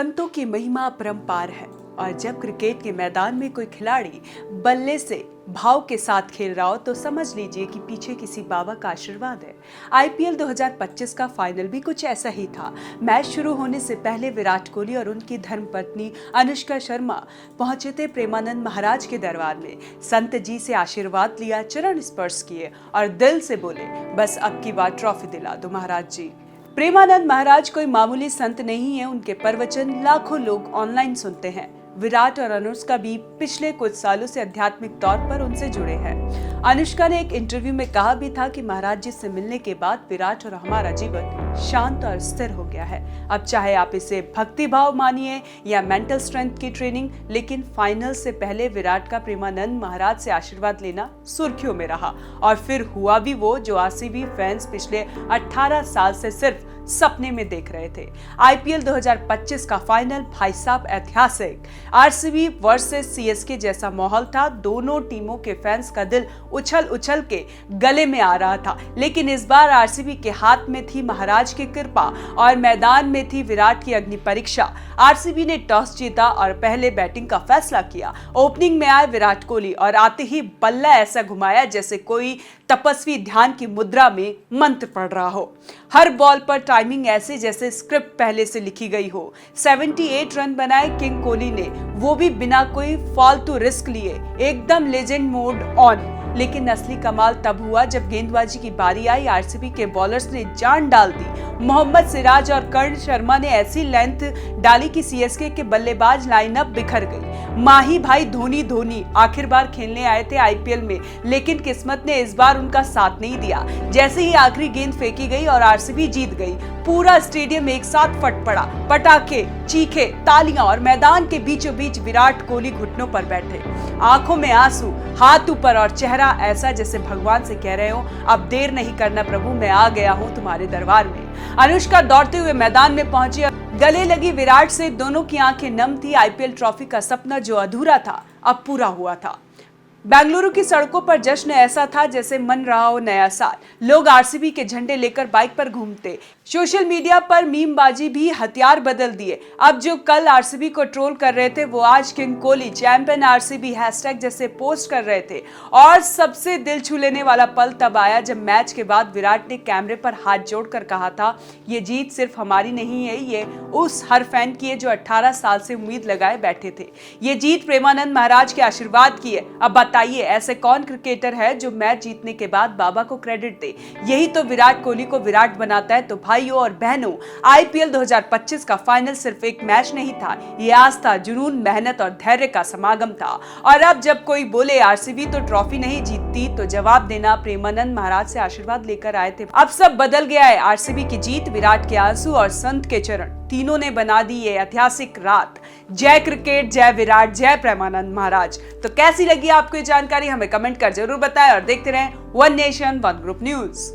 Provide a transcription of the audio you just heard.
संतों की महिमा अपरंपार है और जब क्रिकेट के मैदान में कोई खिलाड़ी बल्ले से भाव के साथ खेल रहा हो तो समझ लीजिए कि पीछे किसी बाबा का आशीर्वाद है। आईपीएल 2025 का फाइनल भी कुछ ऐसा ही था। मैच शुरू होने से पहले विराट कोहली और उनकी धर्मपत्नी अनुष्का शर्मा पहुंचे थे प्रेमानंद महाराज के दरबार में। संत जी से आशीर्वाद लिया, चरण स्पर्श किए और दिल से बोले, बस अब की बार ट्रॉफी दिला दो महाराज जी। प्रेमानंद महाराज कोई मामूली संत नहीं है, उनके प्रवचन लाखों लोग ऑनलाइन सुनते हैं। विराट और अनुष्का भी पिछले कुछ सालों से आध्यात्मिक तौर पर उनसे जुड़े हैं। अनुष्का ने एक इंटरव्यू में कहा भी था कि महाराज जी से मिलने के बाद विराट और हमारा जीवन शांत और स्थिर हो गया है। अब चाहे आप इसे भक्ति भाव मानिए या मेंटल स्ट्रेंथ की ट्रेनिंग, लेकिन फाइनल से पहले विराट का प्रेमानंद महाराज से आशीर्वाद लेना सुर्खियों में रहा। और फिर हुआ भी वो जो आरसीबी फैंस पिछले 18 साल से सिर्फ सपने में देख रहे थे। आईपीएल 2025 का फाइनल भाई साहब ऐतिहासिक। आरसीबी वर्सेस सीएसके जैसा माहौल था। दोनों टीमों के फैंस का दिल उछल उछल के गले में आ रहा था, लेकिन इस बार आरसीबी के हाथ में थी महाराज की कृपा और मैदान में थी विराट की अग्नि परीक्षा। आरसीबी ने टॉस जीता और पहले बैटिंग का फैसला किया। ओपनिंग में आए विराट कोहली और आते ही बल्ला ऐसा घुमाया जैसे कोई तपस्वी ध्यान की मुद्रा में मंत्र पढ़ रहा हो। हर बॉल पर टाइमिंग ऐसे जैसे स्क्रिप्ट पहले से लिखी गई हो। 78 रन बनाए किंग कोहली ने, वो भी बिना कोई फालतू रिस्क लिए, एकदम लेजेंड मोड ऑन। लेकिन असली कमाल तब हुआ जब गेंदबाजी की बारी आई। आरसीबी के बॉलर्स ने जान डाल दी। मोहम्मद सिराज और कर्ण शर्मा ने ऐसी लेंथ डाली कि सीएसके के बल्लेबाज लाइनअप बिखर गई। माही भाई धोनी आखिर बार खेलने आए थे आईपीएल में, लेकिन किस्मत ने इस बार उनका साथ नहीं दिया। जैसे ही आखिरी गेंद फेंकी गई और आरसीबी जीत गई, पूरा स्टेडियम एक साथ फट पड़ा। पटाखे, चीखे, तालियां और मैदान के बीचों बीच विराट कोहली घुटनों पर बैठे, आंखों में आंसू, हाथ ऊपर और चेहरा ऐसा जैसे भगवान से कह रहे हो, अब देर नहीं करना प्रभु, मैं आ गया हूं तुम्हारे दरबार में। अनुष्का दौड़ते हुए मैदान में पहुंची, गले लगी विराट से, दोनों की आंखें नम थी। आईपीएल ट्रॉफी का सपना जो अधूरा था अब पूरा हुआ था। बेंगलुरु की सड़कों पर जश्न ऐसा था जैसे मन रहा हो नया साल। लोग आरसीबी के झंडे लेकर बाइक पर घूमते। सोशल मीडिया पर मीमबाजी भी हथियार बदल दिए। अब जो कल आरसीबी को ट्रोल कर रहे थे, वो आज king Kohli champion RCB hashtag जैसे पोस्ट कर रहे थे। और सबसे दिल छू लेने वाला पल तब आया जब मैच के बाद विराट ने कैमरे पर हाथ जोड़कर कहा था, ये जीत सिर्फ हमारी नहीं है, ये उस हर फैन की है जो 18 साल से उम्मीद लगाए बैठे थे। ये जीत प्रेमानंद महाराज के आशीर्वाद की है। अब बताइए, ऐसे कौन क्रिकेटर है जो मैच जीतने के बाद बाबा को क्रेडिट दे? यही तो विराट कोहली को विराट बनाता है। तो भाइयों और बहनों, आईपीएल 2025 का फाइनल सिर्फ एक मैच नहीं था, ये आस्था, जुनून, मेहनत और धैर्य का समागम था। और अब जब कोई बोले आरसीबी तो ट्रॉफी नहीं जीतती, तो जवाब देना प्रेमानंद महाराज से आशीर्वाद लेकर आए थे। अब सब बदल गया है। आरसीबी की जीत, विराट के आंसू और संत के चरण, तीनों ने बना दी ये ऐतिहासिक रात। जय क्रिकेट, जय विराट, जय प्रेमानंद महाराज। तो कैसी लगी आपको ये जानकारी, हमें कमेंट कर जरूर बताएं और देखते रहें one nation one group news.